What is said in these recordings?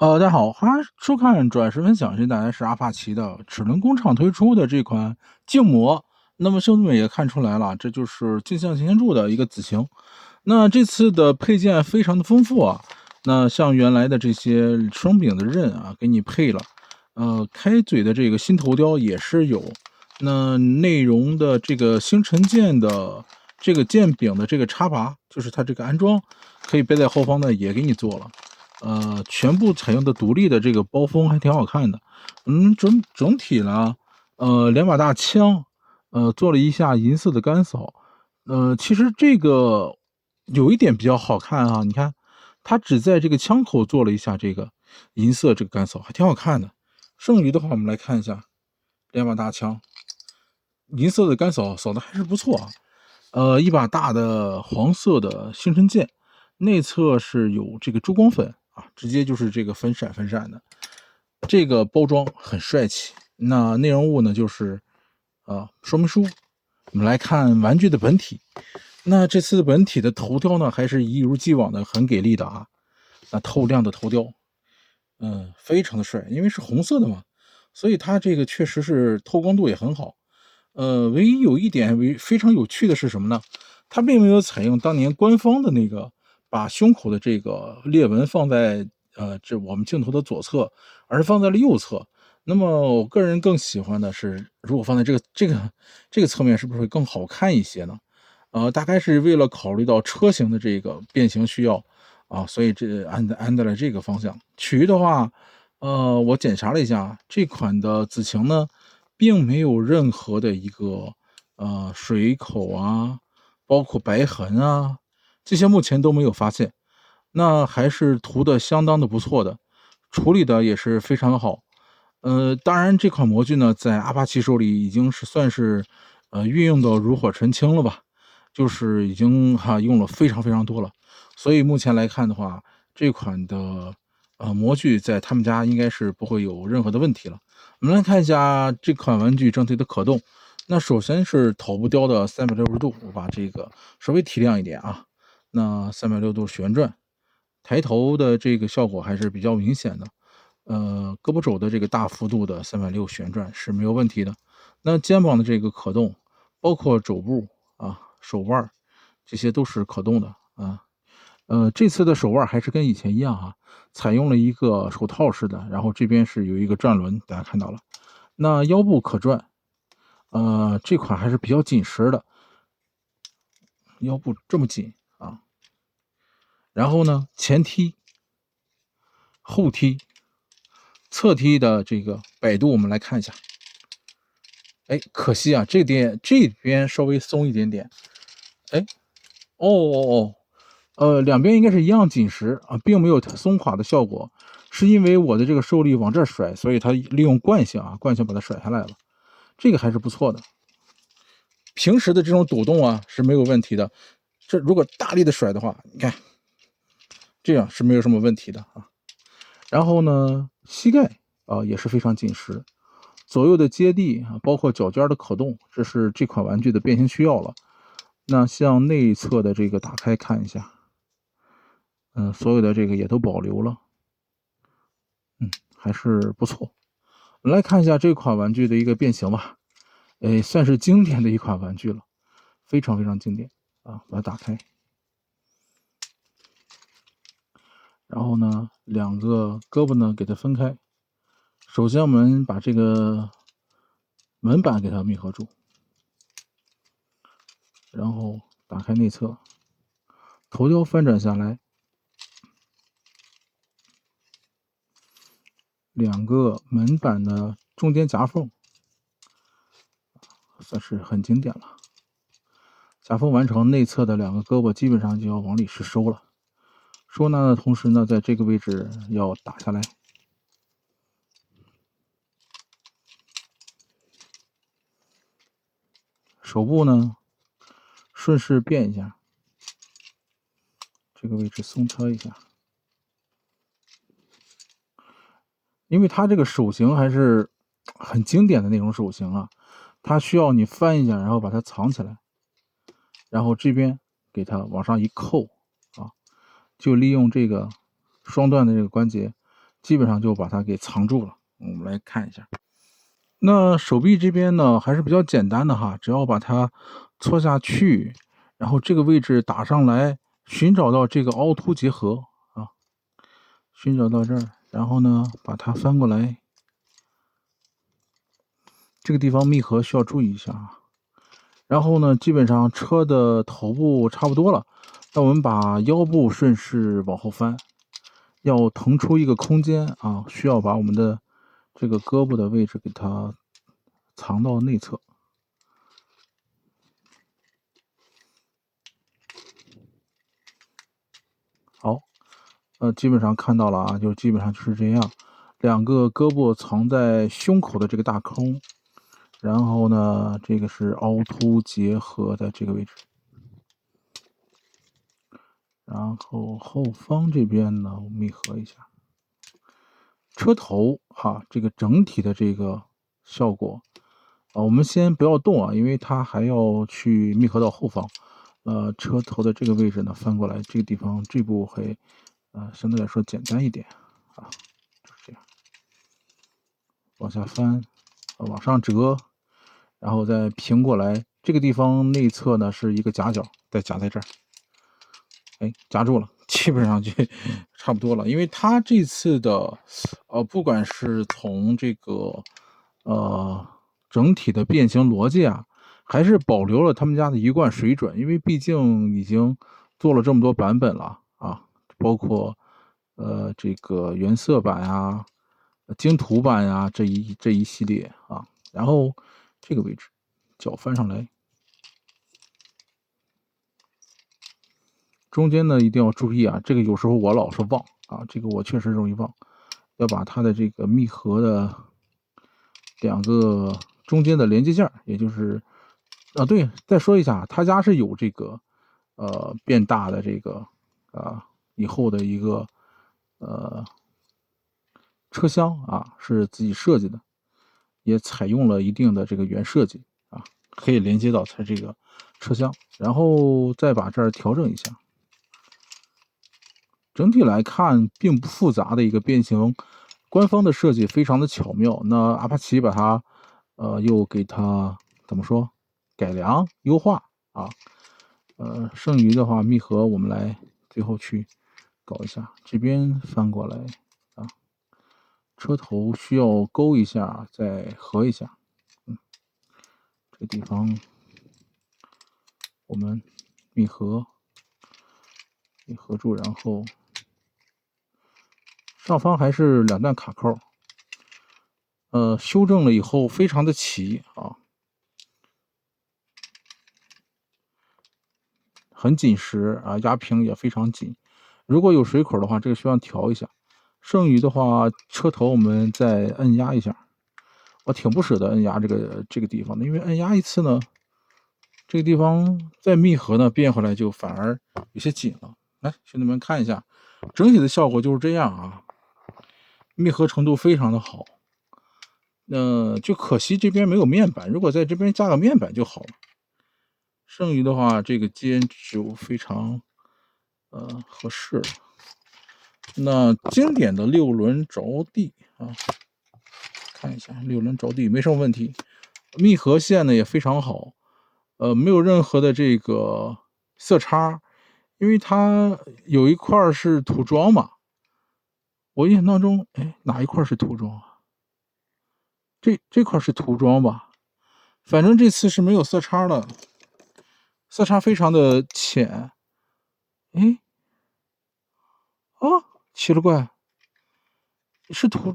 大家好，欢迎收看转世分享，这大家是阿帕奇的齿轮工厂推出的这款静膜。那么兄弟们也看出来了，这就是镜像擎天柱的一个子型。那这次的配件非常的丰富啊，那像原来的这些双柄的刃啊，给你配了，开嘴的这个新头雕也是有，那内容的这个星辰剑的这个剑柄的这个插拔，就是它这个安装，可以背在后方的也给你做了。全部采用的独立的这个包封还挺好看的。整体呢，两把大枪，做了一下银色的干扫。其实这个有一点比较好看啊，你看，它只在这个枪口做了一下这个银色这个干扫，还挺好看的。剩余的话，我们来看一下两把大枪，银色的干扫扫的还是不错啊。一把大的黄色的星辰剑，内侧是有这个珠光粉啊，直接就是这个粉闪粉闪的，这个包装很帅气。那内容物呢，就是说明书。我们来看玩具的本体，那这次本体的头雕呢，还是一如既往的很给力的啊。那透亮的头雕，非常的帅，因为是红色的嘛，所以它这个确实是透光度也很好。唯一有一点非常有趣的是什么呢？它并没有采用当年官方的那个把胸口的这个裂纹放在这我们镜头的左侧，而是放在了右侧。那么我个人更喜欢的是，如果放在这个侧面，是不是会更好看一些呢？大概是为了考虑到车型的这个变形需要啊，所以这安在了这个方向。其余的话，我检查了一下这款的紫擎呢，并没有任何的一个水口啊，包括白痕啊，这些目前都没有发现。那还是涂的相当的不错的，处理的也是非常的好。当然这款模具呢，在阿帕奇手里已经是算是运用到炉火纯青了吧，就是已经用了非常非常多了。所以目前来看的话，这款的模具在他们家应该是不会有任何的问题了。我们来看一下这款玩具整体的可动。那首先是头部雕的360度，我把这个稍微提亮一点啊。那360度旋转，抬头的这个效果还是比较明显的。胳膊肘的这个大幅度的360旋转是没有问题的。那肩膀的这个可动，包括肘部啊、手腕这些都是可动的啊。这次的手腕还是跟以前一样啊，采用了一个手套式的，然后这边是有一个转轮，大家看到了。那腰部可转，这款还是比较紧实的，腰部这么紧啊。然后呢，前踢、后踢、侧踢的这个摆度，我们来看一下。哎，可惜啊，这边稍微松一点点。哎，两边应该是一样紧实啊，并没有松垮的效果，是因为我的这个受力往这甩，所以它利用惯性把它甩下来了，这个还是不错的。平时的这种抖动是没有问题的，这如果大力的甩的话，你看这样是没有什么问题的啊。然后呢，膝盖也是非常紧实，左右的接地包括脚尖的可动，这是这款玩具的变形需要了。那向内侧的这个打开看一下，所有的这个也都保留了，还是不错。我们来看一下这款玩具的一个变形吧，算是经典的一款玩具了，非常非常经典啊！把它打开，然后呢，两个胳膊呢给它分开。首先我们把这个门板给它密合住，然后打开内侧，头雕翻转下来，两个门板的中间夹缝，算是很经典了。夹缝完成，内侧的两个胳膊基本上就要往里是收了。收纳的同时呢，在这个位置要打下来。手部呢，顺势变一下，这个位置松脱一下，因为它这个手型还是很经典的那种手型啊，它需要你翻一下，然后把它藏起来，然后这边给它往上一扣啊，就利用这个双段的这个关节，基本上就把它给藏住了。我们来看一下，那手臂这边呢还是比较简单的哈，只要把它搓下去，然后这个位置打上来，寻找到这个凹凸结合啊，寻找到这儿，然后呢把它翻过来，这个地方密合需要注意一下啊。然后呢，基本上车的头部差不多了，那我们把腰部顺势往后翻，要腾出一个空间啊，需要把我们的这个胳膊的位置给它藏到内侧。好，基本上看到了啊，就基本上就是这样，两个胳膊藏在胸口的这个大空，然后呢，这个是凹凸结合的这个位置。然后后方这边呢，我密合一下车头啊，这个整体的这个效果啊，我们先不要动啊，因为它还要去密合到后方。车头的这个位置呢，翻过来这个地方这步会相对来说简单一点啊，就是这样，往下翻，往上折，然后再平过来。这个地方内侧呢是一个夹角，再夹在这儿。哎，夹住了，基本上就差不多了。因为它这次的，不管是从这个，整体的变形逻辑啊，还是保留了他们家的一贯水准。因为毕竟已经做了这么多版本了啊，包括，这个原色版啊、精图版啊这一系列啊。然后这个位置，脚翻上来。中间呢一定要注意啊，这个有时候我老是忘啊，这个我确实容易忘，要把它的这个密合的两个中间的连接件，也就是对，再说一下，他家是有这个变大的这个以后的一个车厢啊，是自己设计的，也采用了一定的这个原设计啊，可以连接到它这个车厢，然后再把这儿调整一下。整体来看并不复杂的一个变形，官方的设计非常的巧妙。那阿帕奇把它，又给它怎么说，改良优化啊，剩余的话密合我们来最后去搞一下，这边翻过来啊，车头需要勾一下，再合一下，这个地方我们密合住，然后。上方还是两段卡扣，修正了以后非常的齐啊，很紧实啊，压平也非常紧。如果有水口的话，这个需要调一下。剩余的话，车头我们再摁压一下。我挺不舍得摁压这个地方的，因为摁压一次呢，这个地方再密合呢变回来就反而有些紧了。来，兄弟们看一下，整体的效果就是这样啊。密合程度非常的好，就可惜这边没有面板，如果在这边加个面板就好了。剩余的话，这个肩就非常合适了。那经典的6轮着地啊，看一下6轮着地没什么问题，密合线呢也非常好，没有任何的这个色差，因为它有一块是涂装嘛。我印象当中，哎，哪一块是涂装啊？这块是涂装吧？反正这次是没有色差的，色差非常的浅。哎，奇了怪，是涂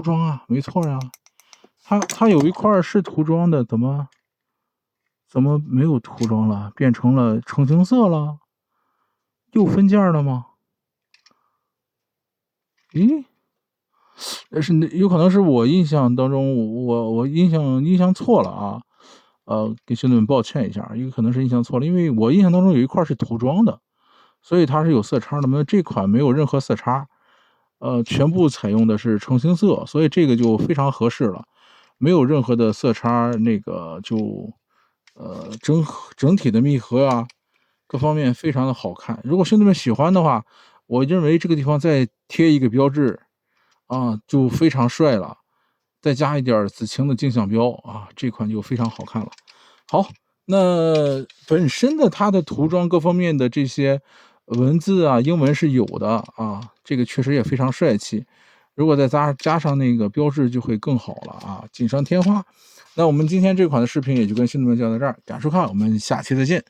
装啊，没错呀。它有一块是涂装的，怎么没有涂装了，变成了橙青色了？又分件了吗？咦？是有可能是我印象当中，我印象错了啊，给兄弟们抱歉一下，有可能是印象错了，因为我印象当中有一块是涂装的，所以它是有色差的。那么这款没有任何色差，全部采用的是橙青色，所以这个就非常合适了，没有任何的色差，那个就整体的密合啊，各方面非常的好看。如果兄弟们喜欢的话，我认为这个地方再贴一个标志。啊，就非常帅了。再加一点儿紫青的镜像标啊，这款就非常好看了。好，那本身的它的涂装各方面的这些文字啊，英文是有的啊，这个确实也非常帅气。如果再加上那个标志就会更好了啊，锦上添花。那我们今天这款的视频也就跟兄弟们聊到这儿，感谢收看，我们下期再见。